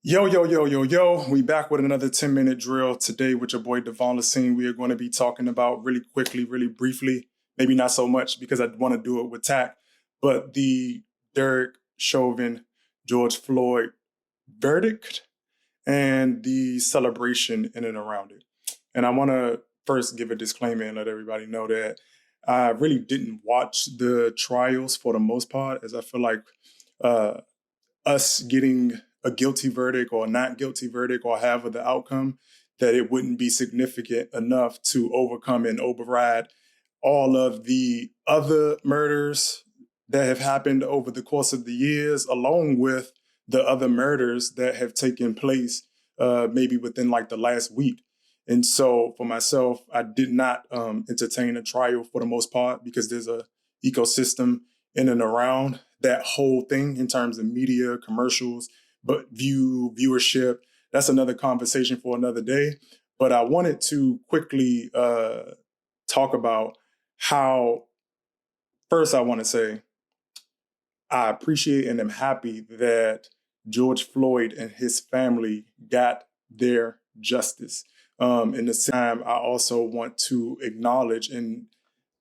Yo, yo, yo, yo, yo. We back with another 10-minute drill today with your boy Devon. We are going to be talking about really quickly, really briefly, maybe not so much because I want to do it with tact, but the Derek Chauvin, George Floyd verdict and the celebration in and around it. And I want to first give a disclaimer and let everybody know that I really didn't watch the trials for the most part, as I feel like uh, us getting a guilty verdict or not guilty verdict or however the outcome, that it wouldn't be significant enough to overcome and override all of the other murders that have happened over the course of the years, along with the other murders that have taken place maybe within like the last week. And so for myself, I did not entertain a trial for the most part because there's a ecosystem in and around that whole thing in terms of media, commercials, but viewership. That's another conversation for another day. But I wanted to quickly talk about how, first I want to say, I appreciate and am happy that George Floyd and his family got their justice. In the same time, I also want to acknowledge and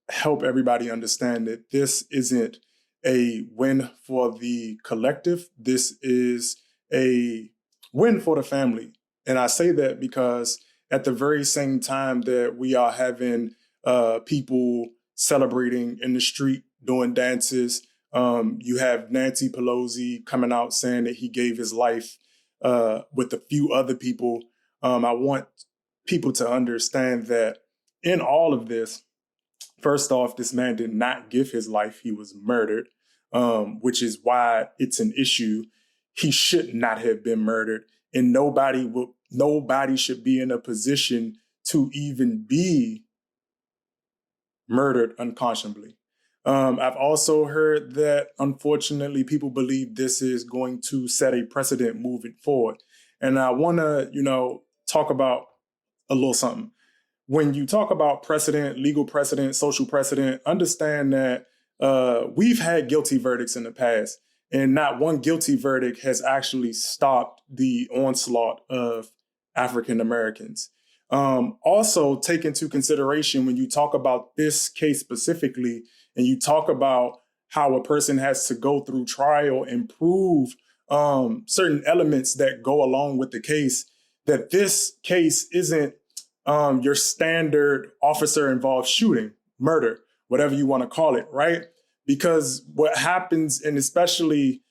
help everybody understand that this isn't a win for the collective. This is a win for the family. And I say that because at the very same time that we are having people celebrating in the street, doing dances, you have Nancy Pelosi coming out saying that he gave his life with a few other people. I want people to understand that in all of this, first off, this man did not give his life. He was murdered, which is why it's an issue. He should not have been murdered. And nobody should be in a position to even be murdered unconscionably. I've also heard that, unfortunately, people believe this is going to set a precedent moving forward. And I want to, talk about a little something. When you talk about precedent, legal precedent, social precedent, understand that we've had guilty verdicts in the past, and not one guilty verdict has actually stopped the onslaught of African Americans. Also, take into consideration when you talk about this case specifically, and you talk about how a person has to go through trial and prove certain elements that go along with the case, that this case isn't your standard officer-involved shooting, murder, whatever you want to call it, right? Because what happens, and especially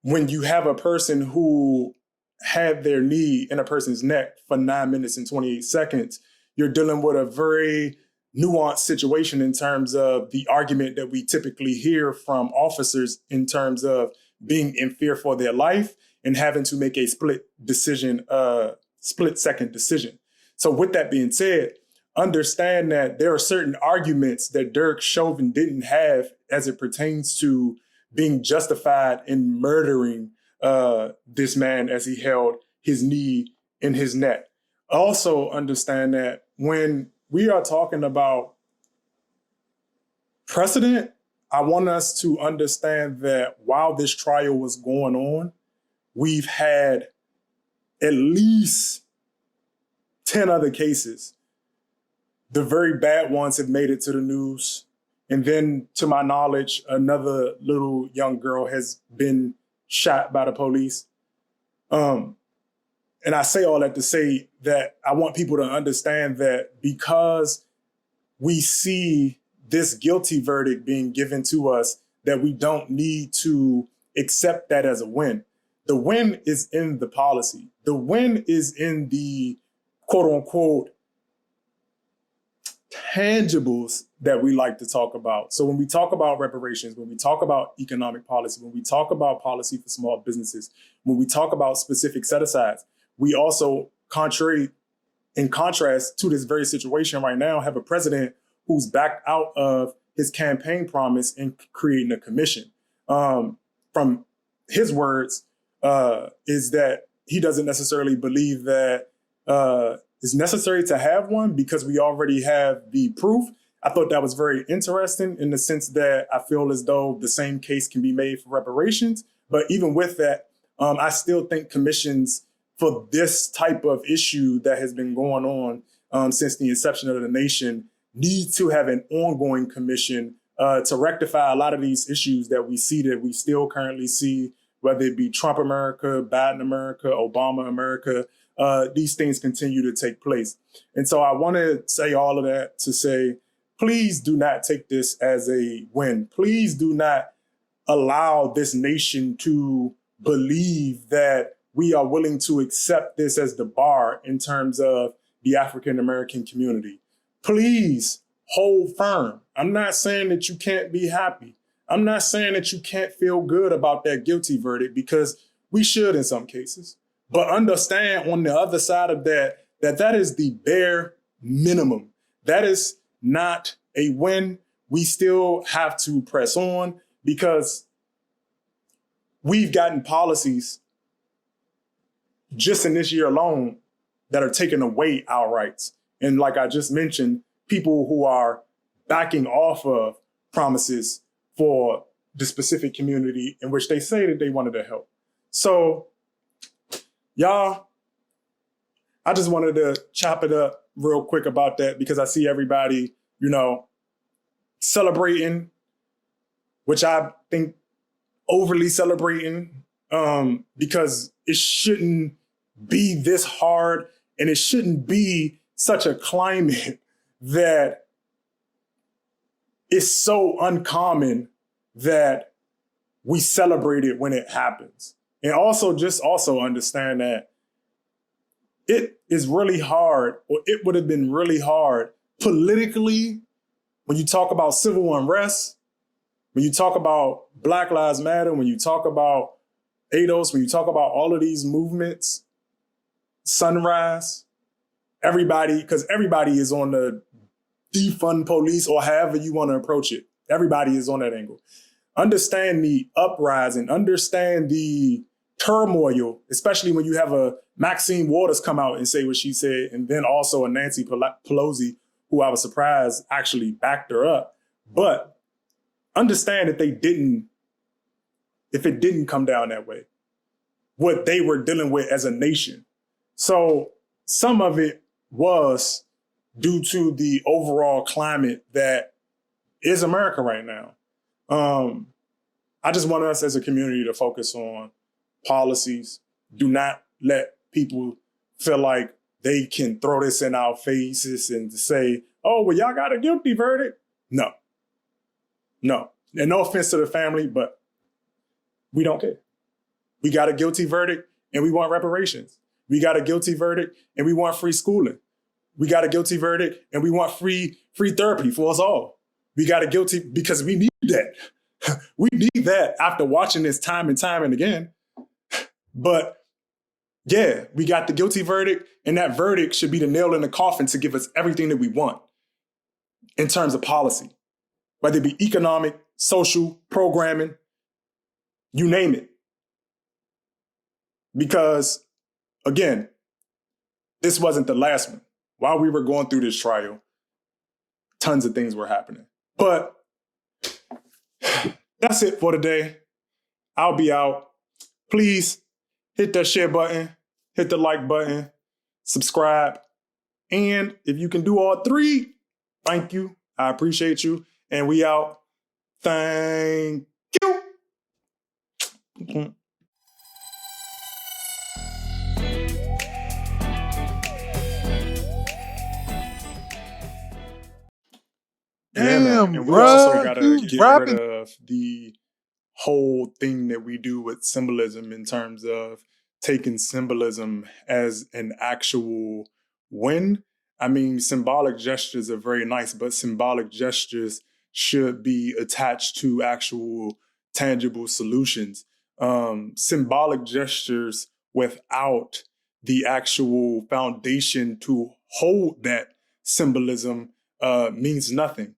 when you have a person who had their knee in a person's neck for 9 minutes and 28 seconds, you're dealing with a very nuanced situation in terms of the argument that we typically hear from officers in terms of being in fear for their life and having to make a split-second decision. So with that being said, understand that there are certain arguments that Derek Chauvin didn't have as it pertains to being justified in murdering this man as he held his knee in his neck. Also understand that when we are talking about precedent, I want us to understand that while this trial was going on, we've had at least 10 other cases. The very bad ones have made it to the news. And then, to my knowledge, another little young girl has been shot by the police. And I say all that to say that I want people to understand that because we see this guilty verdict being given to us, that we don't need to accept that as a win. The win is in the policy. The win is in the quote unquote tangibles that we like to talk about. So when we talk about reparations, when we talk about economic policy, when we talk about policy for small businesses, when we talk about specific set-asides, we also, in contrast to this very situation right now, have a president who's backed out of his campaign promise in creating a commission. From his words, is that he doesn't necessarily believe that it's necessary to have one because we already have the proof. I thought that was very interesting in the sense that I feel as though the same case can be made for reparations. But even with that, I still think commissions for this type of issue that has been going on since the inception of the nation need to have an ongoing commission to rectify a lot of these issues that we still currently see, whether it be Trump America, Biden America, Obama America. These things continue to take place. And so I want to say all of that to say, please do not take this as a win. Please do not allow this nation to believe that we are willing to accept this as the bar in terms of the African American community. Please hold firm. I'm not saying that you can't be happy. I'm not saying that you can't feel good about that guilty verdict, because we should in some cases. But understand on the other side of that is the bare minimum. That is not a win. We still have to press on, because we've gotten policies just in this year alone that are taking away our rights. And like I just mentioned, people who are backing off of promises for the specific community in which they say that they wanted to help. So, y'all, I just wanted to chop it up real quick about that, because I see everybody, celebrating, which I think overly celebrating, because it shouldn't be this hard, and it shouldn't be such a climate that is so uncommon that we celebrate it when it happens. And also understand that it is really hard, or it would have been really hard politically, when you talk about civil unrest, when you talk about Black Lives Matter, when you talk about ADOS, when you talk about all of these movements, Sunrise, because everybody is on the defund police, or however you want to approach it. Everybody is on that angle. Understand the uprising, understand the turmoil, especially when you have a Maxine Waters come out and say what she said, and then also a Nancy Pelosi, who I was surprised actually backed her up. But understand that if it didn't come down that way, what they were dealing with as a nation. So some of it was due to the overall climate that is America right now. I just want us as a community to focus on policies. Do not let people feel like they can throw this in our faces and say, oh, well, y'all got a guilty verdict. No. And no offense to the family, but we don't care. We got a guilty verdict and we want reparations. We got a guilty verdict and we want free schooling. We got a guilty verdict and we want free therapy for us all. We got a guilty because we need that. We need that after watching this time and time and again. But yeah, we got the guilty verdict, and that verdict should be the nail in the coffin to give us everything that we want in terms of policy, whether it be economic, social, programming, you name it. Because again, this wasn't the last one. While we were going through this trial, tons of things were happening. But that's it for today. I'll be out. Please hit that share button, hit the like button, subscribe. And if you can do all three, thank you. I appreciate you. And we out. Thank you. Damn, and we bro, also gotta you get rapping. rid of the whole thing that we do with symbolism in terms of taking symbolism as an actual win. I mean, symbolic gestures are very nice, but symbolic gestures should be attached to actual tangible solutions. Symbolic gestures without the actual foundation to hold that symbolism means nothing.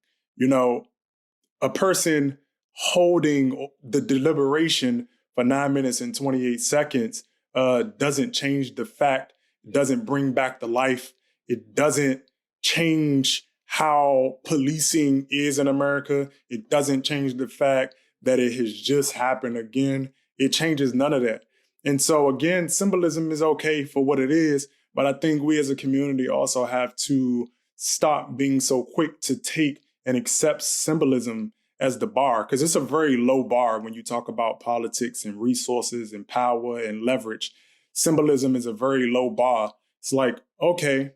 A person holding the deliberation for 9 minutes and 28 seconds doesn't change the fact, doesn't bring back the life. It doesn't change how policing is in America. It doesn't change the fact that it has just happened again. It changes none of that. And so again, symbolism is okay for what it is, but I think we as a community also have to stop being so quick to take and accept symbolism as the bar, because it's a very low bar when you talk about politics and resources and power and leverage. Symbolism is a very low bar. It's like, okay,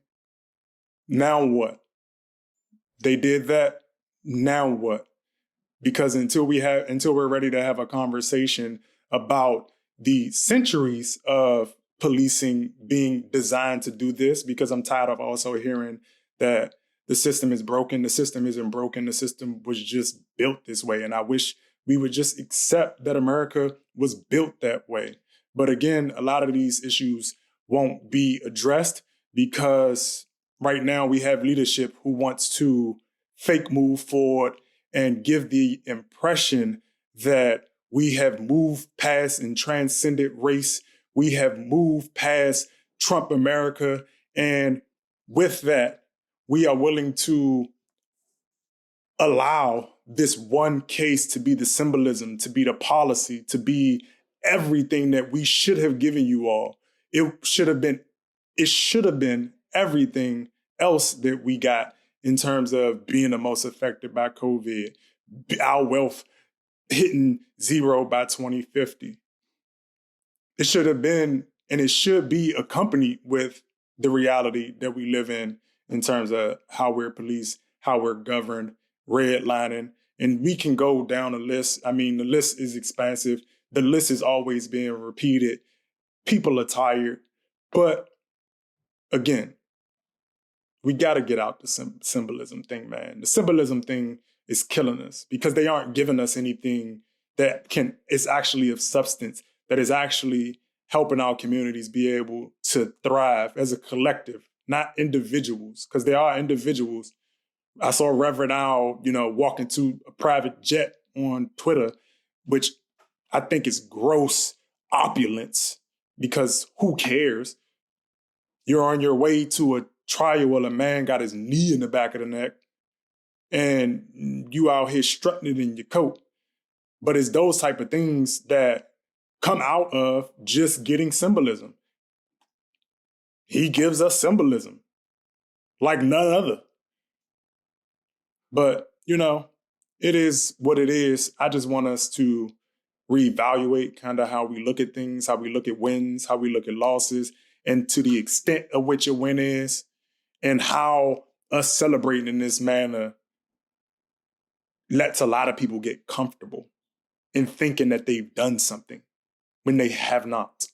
now what? They did that. Now what? Because until we're ready to have a conversation about the centuries of policing being designed to do this, because I'm tired of also hearing that the system is broken. The system isn't broken. The system was just built this way. And I wish we would just accept that America was built that way. But again, a lot of these issues won't be addressed because right now we have leadership who wants to fake move forward and give the impression that we have moved past and transcended race. We have moved past Trump America. And with that, we are willing to allow this one case to be the symbolism, to be the policy, to be everything that we should have given you all. It should have been everything else that we got in terms of being the most affected by COVID, our wealth hitting zero by 2050. It should have been, and it should be accompanied with the reality that we live in terms of how we're policed, how we're governed, redlining, and we can go down a list. I mean, the list is expansive. The list is always being repeated. People are tired. But again, we got to get out the symbolism thing, man. The symbolism thing is killing us because they aren't giving us anything that is actually of substance, that is actually helping our communities be able to thrive as a collective, not individuals, because there are individuals. I saw Reverend Al, walk into a private jet on Twitter, which I think is gross opulence because who cares? You're on your way to a trial where a man got his knee in the back of the neck and you out here strutting it in your coat. But it's those type of things that come out of just getting symbolism. He gives us symbolism like none other. But, it is what it is. I just want us to reevaluate kind of how we look at things, how we look at wins, how we look at losses, and to the extent of which a win is, and how us celebrating in this manner lets a lot of people get comfortable in thinking that they've done something when they have not.